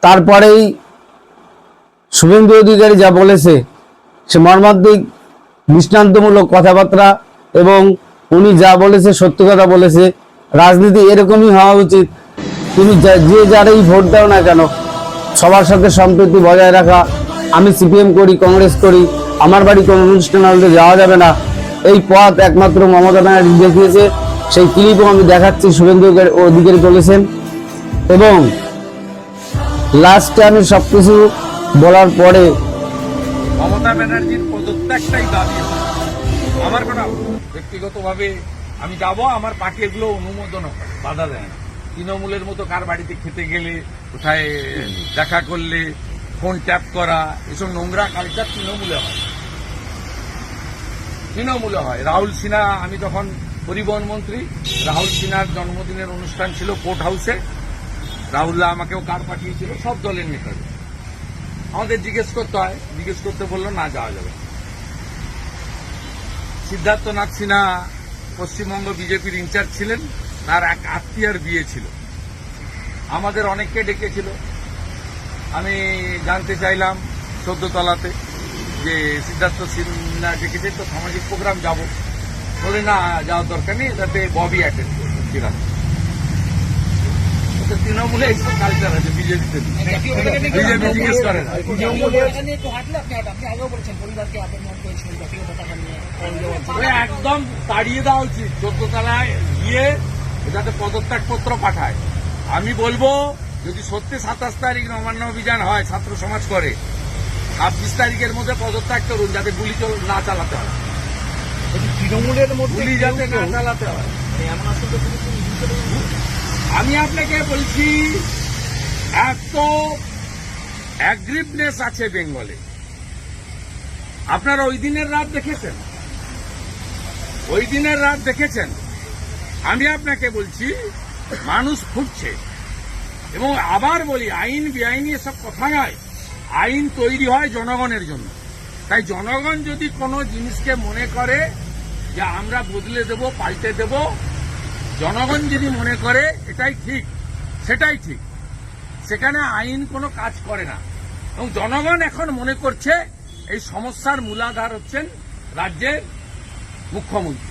তারপরেই শুভেন্দু অধিকারী যা বলেছে সে মর্মান্তিক দৃষ্টান্তমূলক কথাবার্তা, এবং উনি যা বলেছে সত্য কথা বলেছে। রাজনীতি এরকমই হওয়া উচিত। তুমি যে যারাই ভোট দাও না কেন, সবার সাথে সম্প্রীতি বজায় রাখা। আমি সিপিএম করি, কংগ্রেস করি, আমার বাড়ি কোনো অনুষ্ঠান হলে যাওয়া যাবে না, এই পথ একমাত্র মমতা ব্যানার্জি দেখিয়েছে। সেই ক্লিপও আমি দেখাচ্ছি, শুভেন্দু অধিকারী বলেছেন। এবং লাস্টে আমি সবকিছু বলার পরে মমতা ব্যানার্জির পদত্যাগটাই দাবি। আমার কোনো ব্যক্তিগতভাবে আমি যাব, আমার পার্টি এগুলো অনুমোদন করে, বাধা দেয় না। তৃণমূলের মতো কার বাড়িতে খেতে গেলে, কোথায় দেখা করলে ফোন ট্যাপ করা, এসব নোংরা কালচার তৃণমূলে হয়। রাহুল সিনহা, আমি তখন পরিবহন মন্ত্রী, রাহুল সিনহার জন্মদিনের অনুষ্ঠান ছিল কোর্ট হাউসে। রাহুল্লাহ আমাকেও কার পাঠিয়েছিল, সব দলের নেতাদের। আমাদের জিজ্ঞেস করতে হয়, জিজ্ঞেস করতে বললো না, যাওয়া যাবে। সিদ্ধার্থনাথ সিনহা পশ্চিমবঙ্গ বিজেপির ইনচার্জ ছিলেন, তার এক আত্মীয়ার বিয়ে ছিল, আমাদের অনেককে ডেকেছিল। আমি জানতে চাইলাম 14 তলাতে যে সিদ্ধার্থ সিনহা ডেকেছে, তো সামাজিক প্রোগ্রাম যাব। বলে না, যাওয়ার দরকার নেই, তাতে ববি অ্যাটেন্ড করবে। তৃণমূলে এইসব কালচার আছে, বিজেপিতে বিজেপি জিজ্ঞেস করে না। একদম তাড়িয়ে দেওয়া উচিত, 14 তলায় গিয়ে যাতে পদত্যাগপত্র পাঠায়। আমি বলবো, যদি সত্যি 27 তারিখ নবান্ন অভিযান হয়, ছাত্র সমাজ করে, 26 তারিখের মধ্যে পদত্যাগ করুন, যাতে গুলি না চালাতে হয়। তৃণমূলের মধ্যে গুলি যাতে না চালাতে হয়। আমি আপনাকে বলছি, এত অ্যাগ্রিভনেস আছে বেঙ্গলে। আপনারা ওই দিনের রাত দেখেছেন। আমি আপনাকে বলছি, মানুষ ফুটছে। এবং আবার বলি, আইন বেআইনি এসব কথা নয়, আইন তৈরি হয় জনগণের জন্য। তাই জনগণ যদি কোনো জিনিসকে মনে করে যে আমরা বদলে দেব, পাল্টে দেব, জনগণ যদি মনে করে এটাই ঠিক, সেটাই ঠিক, সেখানে আইন কোনো কাজ করে না। এবং জনগণ এখন মনে করছে এই সমস্যার মূলাধার হচ্ছেন রাজ্যের মুখ্যমন্ত্রী।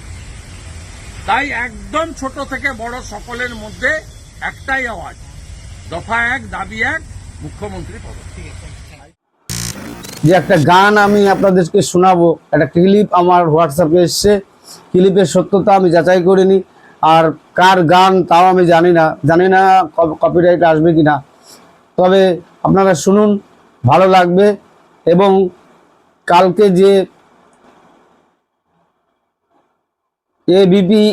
তাই একদম ছোট থেকে বড় সকলের মধ্যে একটাই আওয়াজ, দফা 1, দাবি 1, মুখ্যমন্ত্রী পদত্যাগ। যে একটা গান আমি আপনাদেরকে শোনাবো, একটা ক্লিপ আমার হোয়াটসঅ্যাপে এসছে। ক্লিপের সত্যতা আমি যাচাই করিনি, আর কার গান তাও আমি জানি না কপিরাইট আসবে কিনা। তবে আপনারা শুনুন, ভালো লাগবে। এবং কালকে যে এবিপি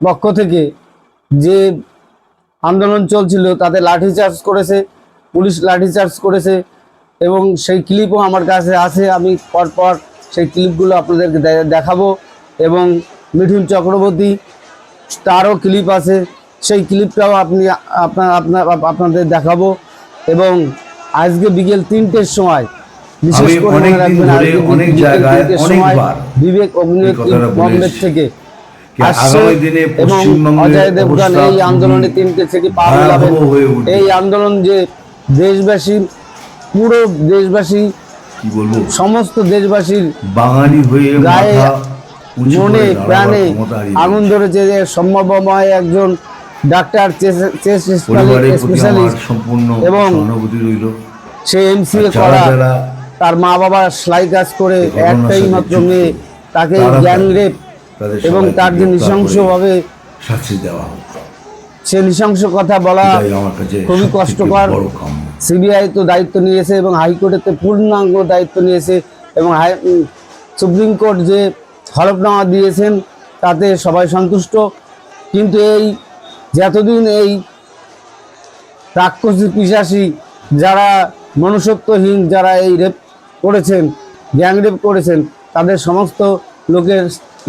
পক্ষ থেকে যে আন্দোলন চলছিল, তাতে লাঠিচার্জ করেছে, পুলিশ লাঠিচার্জ করেছে, এবং সেই ক্লিপও আমার কাছে আছে। আমি পরপর সেই ক্লিপগুলো আপনাদেরকে দেখাবো। এবং মিঠুন চক্রবর্তী, তারও ক্লিপ আছে, সেই ক্লিপটাও আপনাদের দেখাবো। এবং আজকে বিকেল 3টের সময়, বিশেষ করে মনে রাখবেন, অনেক জায়গায় বিবেক অগ্নিমিত্র থেকে আসছে, এবং অজয় দেবগন এই আন্দোলনে 3টে থেকে পা মেলাবেন। এই আন্দোলন যে দেশবাসী, পুরো দেশবাসী, কি বলবো, সমস্ত দেশবাসীর বাঙালি হয়ে গায়ে মনে প্রাণে আগুন ধরেছে। যে সম্ভবময় একজন ডাক্তার, চেস্ট স্পেশালিস্ট, এবং সে এমসিএ করা, তার মা বাবা সেলাই কাজ করে, একটাই মাত্র মেয়ে, তাকে গ্যাং রেপ এবং তার যে নৃশংসভাবে শাস্তি দেওয়া, সে নৃশংস কথা বলা খুবই কষ্টকর। সিবিআই তো দায়িত্ব নিয়েছে, এবং হাইকোর্টেতে পূর্ণাঙ্গ দায়িত্ব নিয়েছে, এবং সুপ্রিম কোর্ট যে হলফনামা দিয়েছেন তাতে সবাই সন্তুষ্ট। কিন্তু এই যতদিন এই রাক্ষসী পিশাচী, যারা মনুষ্যত্বহীন, যারা এই রেপ করেছেন, গ্যাং রেপ করেছেন, তাদের সমস্ত লোকের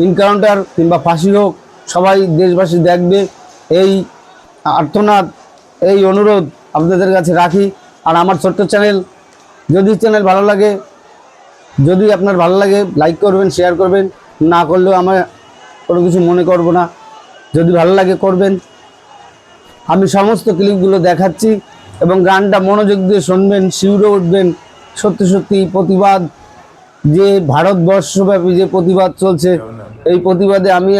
এনকাউন্টার কিংবা ফাঁসি হোক, সবাই দেশবাসী দেখবে। এই আর্তনাদ, এই অনুরোধ আপনাদের কাছে রাখি। আর আমার ছোট্ট চ্যানেল, যদি ভালো লাগে, যদি আপনার ভালো লাগে, লাইক করবেন, শেয়ার করবেন, না করলেও আমার কোনো কিছু মনে করব না। যদি ভালো লাগে করবেন। আমি সমস্ত ক্লিপগুলো দেখাচ্ছি, এবং গানটা মনোযোগ দিয়ে শুনবেন, শিউরে উঠবেন। সত্যি সত্যি প্রতিবাদ, যে ভারতবর্ষব্যাপী যে প্রতিবাদ চলছে, এই প্রতিবাদে আমি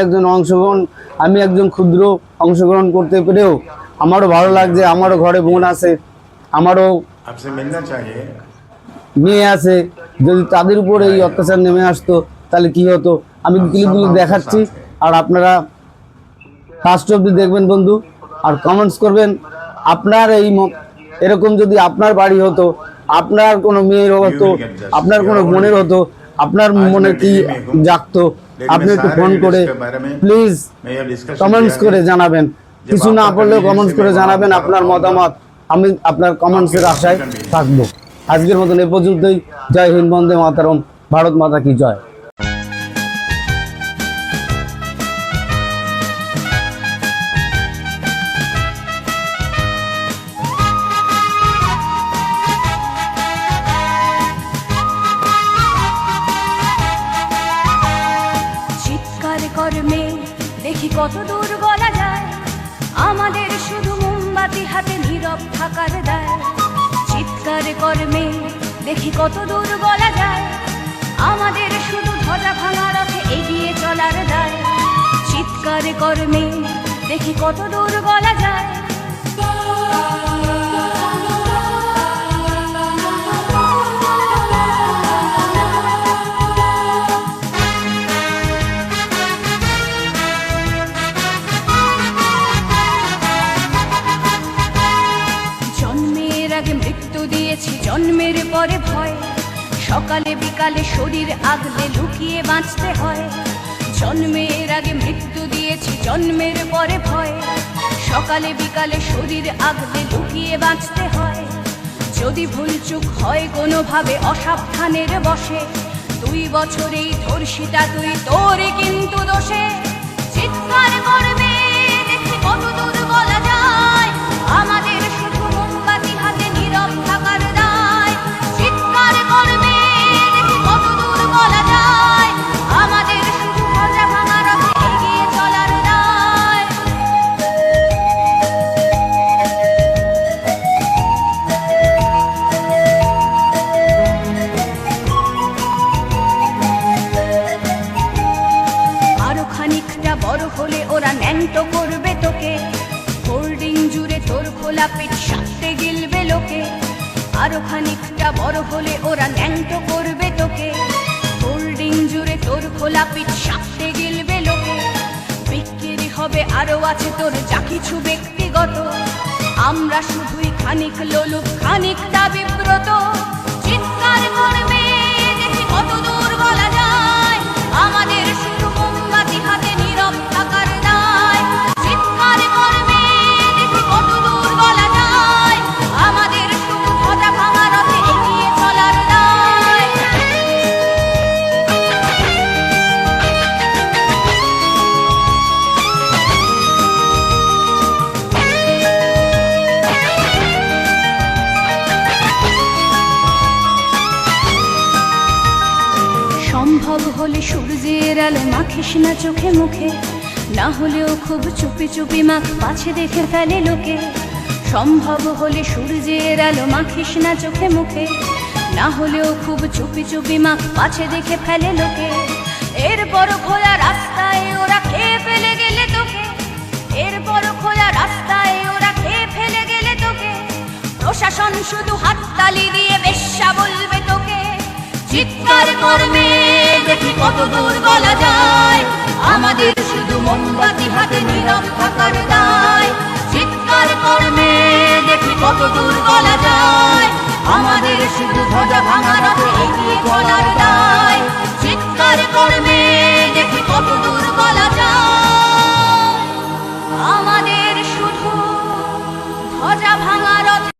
একজন ক্ষুদ্র অংশগ্রহণ করতে পেরেও আমারও ভালো লাগছে। আমারও ঘরে বোন আছে, আমারও आपसे मिलना चाहिए। মেয়ে আছে। যদি তাদের উপর এই অত্যাচার নেমে আসতো তাহলে কি হতো? আমি ক্লিপগুলো দেখাচ্ছি, আর আপনারা ফার্স্ট অবধি দেখবেন বন্ধু, আর কমেন্টস করবেন। আপনার এরকম যদি আপনার বাড়ি হতো, আপনার কোনো মেয়ের হতো, আপনার কোনো বোনের হতো, আপনার মনে কি জাগতো, আপনি একটু ফোন করে প্লিজ কমেন্টস করে জানাবেন। কিছু না পড়লেও কমেন্টস করে জানাবেন আপনার মতামত। আমি আপনার কমেন্টসের আশায় থাকবো। আজকের মতন এ পর্যন্তই। জয় হিন্দ, বন্দে মাতরম, ভারত মাতা কি জয়। চিৎকার কর্মে দেখি কত দূর গলা যায়, আমাদের শুধু মোমবাতি হাতে নীরব থাকার দায়। চিৎকার কর্মে দেখি কত দূর গলা যায়, আমাদের শুধু ধ্বজা ভাঙা রথে এগিয়ে চলার দায়। চিৎকার কর্মে দেখি কত দূর গলা যায়। জন্মের আগে মৃত্যু দিয়েছি, জন্মের পরে ভয়। সকালে বিকালে শরীর আগলে লুকিয়ে বাঁচতে হয়। জন্মের আগে মৃত্যু দিয়েছি, জন্মের পরে ভয়। সকালে বিকালে শরীর আগলে লুকিয়ে বাঁচতে হয়। যদি ভুলচুক হয় কোনোভাবে অসাবধানের বশে, 2 বছরেই ধর্ষিতা তুই, তোর কিন্তু দোষে। চিৎকার করবে দেখি কত দূর বলা যায়, আমাদের শুধু মোমবাতি হাতে নীরব থাকার দায়। চিৎকার করবে দেখি কত দূর বলা যায়, আমাদের শুধু ধ্বজা ভাঙা রথে এগিয়ে চলার দায়। আরো খানিকটা বড় হলে ওরা ন্যাংটো করবে তোকে, হোল্ডিং জুড়ে তোর খোলা পিঠ সাথে গিলবে লোকে। আরো খানিকটা বড় হলে ওরা ন্যাংটো করবে তোকে, হোল্ডিং জুড়ে তোর খোলা পিঠ সাথে গিলবে লোকে। বিক্রি হবে আরো আছে তোর যা কিছু ব্যক্তিগত, আমরা শুধুই খানিক লোলুপ, খানিকটা বিব্রত। চিৎকার করবে দেখি কত দূর বলা যায়, আমাদের শুধু মোমবাতি হাতে নীরব থাকার দায়। চিৎকার করবে দেখি কত দূর বলা যায়, আমাদের শুধু ধ্বজা ভাঙা রথে এগিয়ে চলার দায়। সম্ভব হলে সূর্যের আলো মাখিস না চোখে মুখে, না হলেও খুব চুপি চুপি মাখ, পাছে দেখে ফেলে লোকে। সম্ভব হলে সূর্যের আলো মাখিস না চোখে মুখে, না হলেও খুব চুপি চুপি মাখ, পাছে দেখে ফেলে লোকে। এরপর খোলা রাস্তায় ওরা খেয়ে ফেলে গেলে তোকে, এরপর খোলা রাস্তায় ওরা খেয়ে ফেলে গেলে তোকে। প্রশাসন শুধু হাততালি দিয়ে বেশ্যা বলবে তোকে। চিৎকার করবে দেখি কত দূর বলা যায়, আমাদের শুধু মোমবাতি হাতে নীরব থাকার দায়। চিৎকার করবে দেখি কত দূর বলা যায়, আমাদের শুধু ধ্বজা ভাঙা রথে এগিয়ে চলার